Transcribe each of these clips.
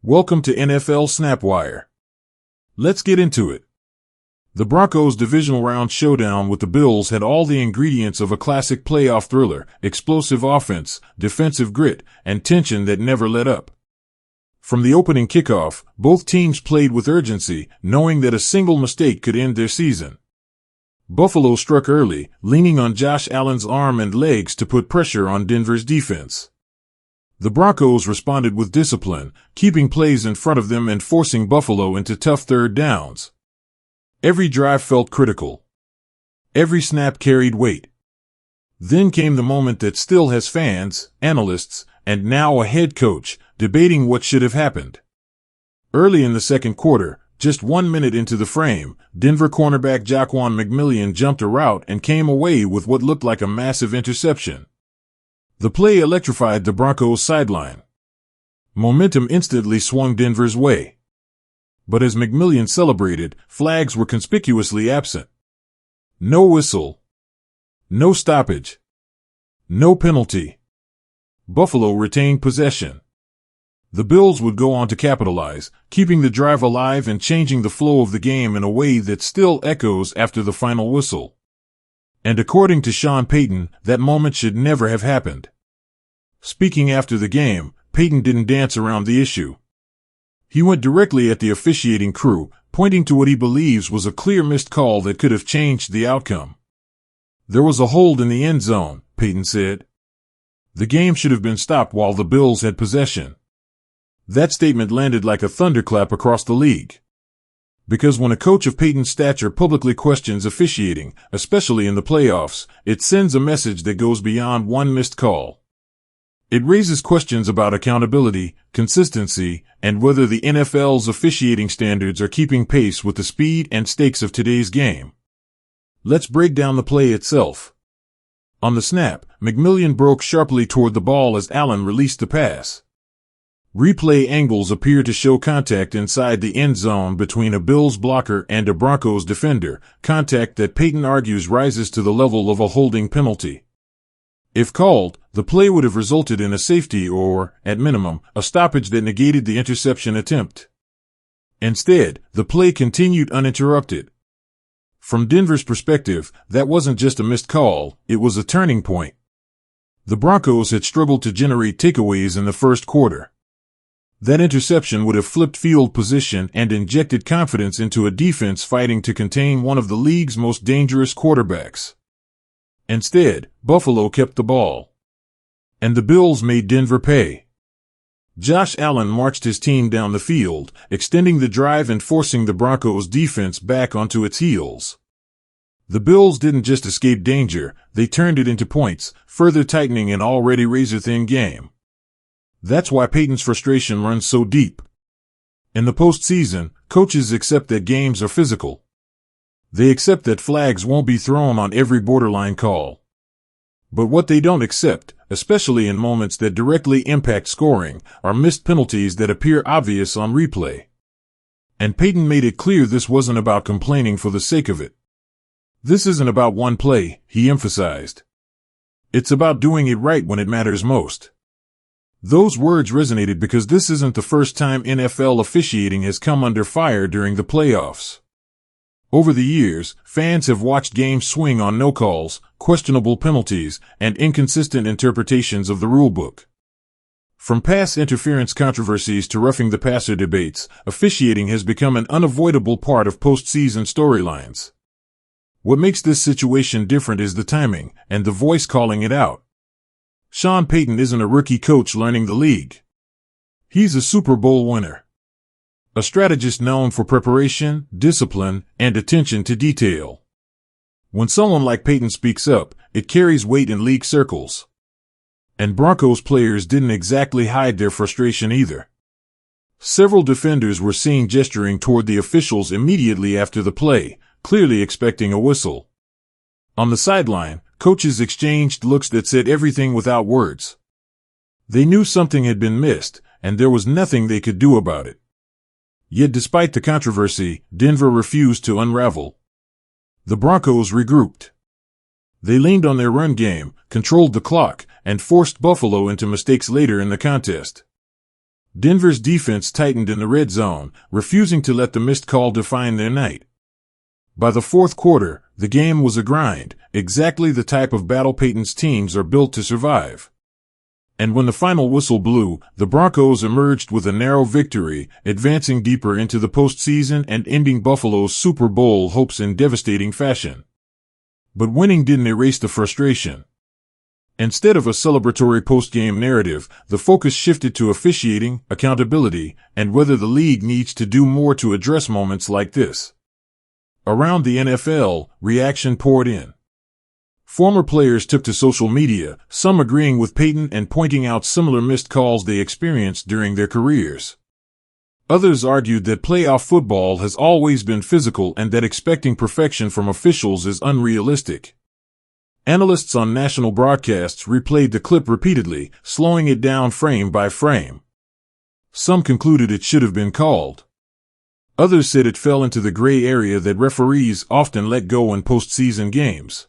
Welcome to NFL Snapwire. Let's get into it. The Broncos' divisional round showdown with the Bills had all the ingredients of a classic playoff thriller: explosive offense, defensive grit, and tension that never let up. From the opening kickoff, both teams played with urgency, knowing that a single mistake could end their season. Buffalo struck early, leaning on Josh Allen's arm and legs to put pressure on Denver's defense. The Broncos responded with discipline, keeping plays in front of them and forcing Buffalo into tough third downs. Every drive felt critical. Every snap carried weight. Then came the moment that still has fans, analysts, and now a head coach debating what should have happened. Early in the second quarter, just 1 minute into the frame, Denver cornerback Jaquan McMillian jumped a route and came away with what looked like a massive interception. The play electrified the Broncos' sideline. Momentum instantly swung Denver's way. But as McMillian celebrated, flags were conspicuously absent. No whistle. No stoppage. No penalty. Buffalo retained possession. The Bills would go on to capitalize, keeping the drive alive and changing the flow of the game in a way that still echoes after the final whistle. And according to Sean Payton, that moment should never have happened. Speaking after the game, Payton didn't dance around the issue. He went directly at the officiating crew, pointing to what he believes was a clear missed call that could have changed the outcome. "There was a hold in the end zone," Payton said. "The game should have been stopped while the Bills had possession." That statement landed like a thunderclap across the league. Because when a coach of Payton's stature publicly questions officiating, especially in the playoffs, it sends a message that goes beyond one missed call. It raises questions about accountability, consistency, and whether the NFL's officiating standards are keeping pace with the speed and stakes of today's game. Let's break down the play itself. On the snap, McMillian broke sharply toward the ball as Allen released the pass. Replay angles appear to show contact inside the end zone between a Bills blocker and a Broncos defender, contact that Payton argues rises to the level of a holding penalty. If called, the play would have resulted in a safety or, at minimum, a stoppage that negated the interception attempt. Instead, the play continued uninterrupted. From Denver's perspective, that wasn't just a missed call, it was a turning point. The Broncos had struggled to generate takeaways in the first quarter. That interception would have flipped field position and injected confidence into a defense fighting to contain one of the league's most dangerous quarterbacks. Instead, Buffalo kept the ball. And the Bills made Denver pay. Josh Allen marched his team down the field, extending the drive and forcing the Broncos' defense back onto its heels. The Bills didn't just escape danger, they turned it into points, further tightening an already razor-thin game. That's why Payton's frustration runs so deep. In the postseason, coaches accept that games are physical. They accept that flags won't be thrown on every borderline call. But what they don't accept, especially in moments that directly impact scoring, are missed penalties that appear obvious on replay. And Payton made it clear this wasn't about complaining for the sake of it. This isn't about one play, he emphasized. It's about doing it right when it matters most. Those words resonated because this isn't the first time NFL officiating has come under fire during the playoffs. Over the years, fans have watched games swing on no calls, questionable penalties, and inconsistent interpretations of the rulebook. From pass interference controversies to roughing the passer debates, officiating has become an unavoidable part of postseason storylines. What makes this situation different is the timing, and the voice calling it out. Sean Payton isn't a rookie coach learning the league. He's a Super Bowl winner. A strategist known for preparation, discipline, and attention to detail. When someone like Payton speaks up, it carries weight in league circles. And Broncos players didn't exactly hide their frustration either. Several defenders were seen gesturing toward the officials immediately after the play, clearly expecting a whistle. On the sideline, coaches exchanged looks that said everything without words. They knew something had been missed, and there was nothing they could do about it. Yet despite the controversy, Denver refused to unravel. The Broncos regrouped. They leaned on their run game, controlled the clock, and forced Buffalo into mistakes later in the contest. Denver's defense tightened in the red zone, refusing to let the missed call define their night. By the fourth quarter, the game was a grind, exactly the type of battle Payton's teams are built to survive. And when the final whistle blew, the Broncos emerged with a narrow victory, advancing deeper into the postseason and ending Buffalo's Super Bowl hopes in devastating fashion. But winning didn't erase the frustration. Instead of a celebratory post-game narrative, the focus shifted to officiating, accountability, and whether the league needs to do more to address moments like this. Around the NFL, reaction poured in. Former players took to social media, some agreeing with Payton and pointing out similar missed calls they experienced during their careers. Others argued that playoff football has always been physical and that expecting perfection from officials is unrealistic. Analysts on national broadcasts replayed the clip repeatedly, slowing it down frame by frame. Some concluded it should have been called. Others said it fell into the gray area that referees often let go in postseason games.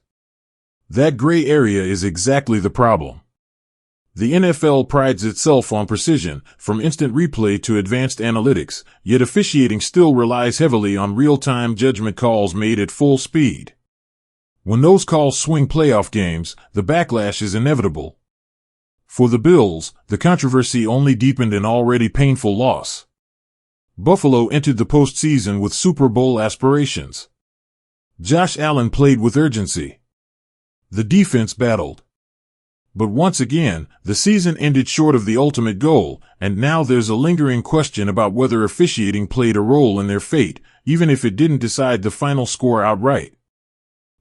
That gray area is exactly the problem. The NFL prides itself on precision, from instant replay to advanced analytics, yet officiating still relies heavily on real-time judgment calls made at full speed. When those calls swing playoff games, the backlash is inevitable. For the Bills, the controversy only deepened an already painful loss. Buffalo entered the postseason with Super Bowl aspirations. Josh Allen played with urgency. The defense battled. But once again, the season ended short of the ultimate goal, and now there's a lingering question about whether officiating played a role in their fate, even if it didn't decide the final score outright.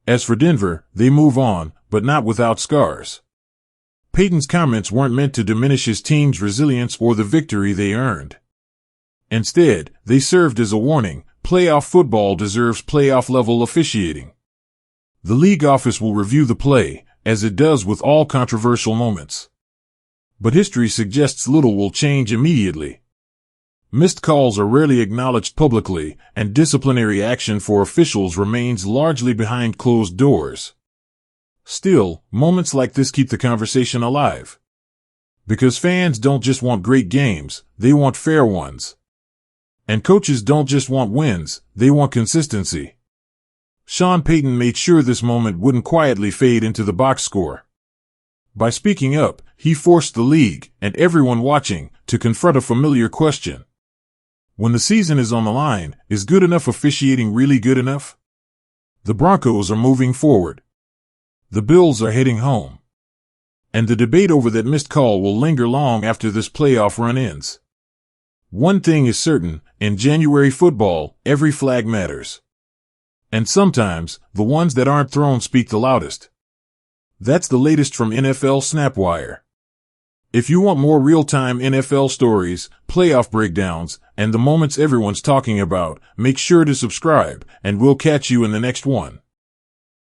As for Denver, they move on, but not without scars. Payton's comments weren't meant to diminish his team's resilience or the victory they earned. Instead, they served as a warning: playoff football deserves playoff-level officiating. The league office will review the play, as it does with all controversial moments. But history suggests little will change immediately. Missed calls are rarely acknowledged publicly, and disciplinary action for officials remains largely behind closed doors. Still, moments like this keep the conversation alive. Because fans don't just want great games, they want fair ones. And coaches don't just want wins, they want consistency. Sean Payton made sure this moment wouldn't quietly fade into the box score. By speaking up, he forced the league, and everyone watching, to confront a familiar question. When the season is on the line, is good enough officiating really good enough? The Broncos are moving forward. The Bills are heading home. And the debate over that missed call will linger long after this playoff run ends. One thing is certain: in January football, every flag matters. And sometimes, the ones that aren't thrown speak the loudest. That's the latest from NFL Snapwire. If you want more real-time NFL stories, playoff breakdowns, and the moments everyone's talking about, make sure to subscribe, and we'll catch you in the next one.